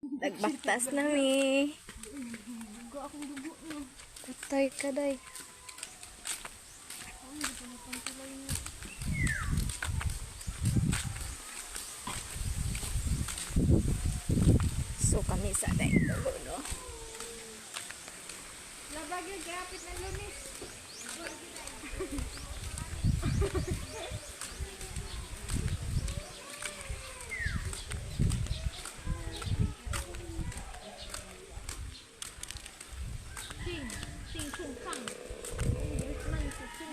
Nagbaktas na mi. Patay ka, day. So kami sa day dugo, no? Labagay, grapit ng lunis.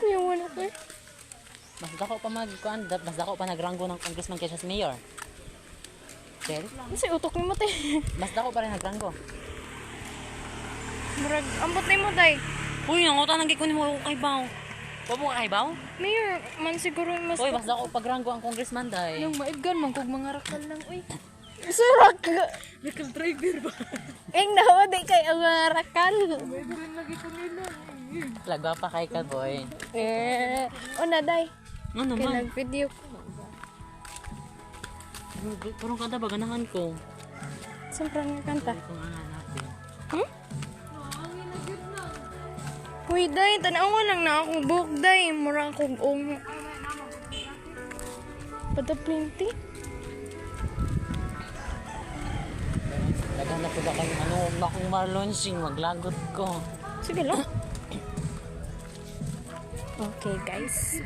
Yung wala ko eh. Mas dako pa mas dako pa nagranggo ng congressman kaysa sa mayor. Del, Kasi utok ni mo, te. mas dako pa rin nagranggo. Murag, ambot na mo, day. Uy, nangutan nang gikunin mo kay Baw. Pa mo kay Baw? Mayor, man siguro mas... Uy, mas dako pagranggo ang congressman day. Yung maidgan, man kog mga rakal lang, uy. Surak ka. Nakal driver ba? Eng nawa, day kay ang mga rakal. Pwede rin lagi ko nila. Lagwa pa kay ka, boy. Una, day. Ano Kaya man? nag-video ko. Parang kanta ba ganahan ko? Siyempre nga kanta. Kung hanapin. Hmm? Uy, day, tanawa lang na akong buhok, day. Mura akong ungo. Pada plenty. Naghanap ko ba kayo akong marlonsing, maglagot ko. Sige lang. Okay, guys.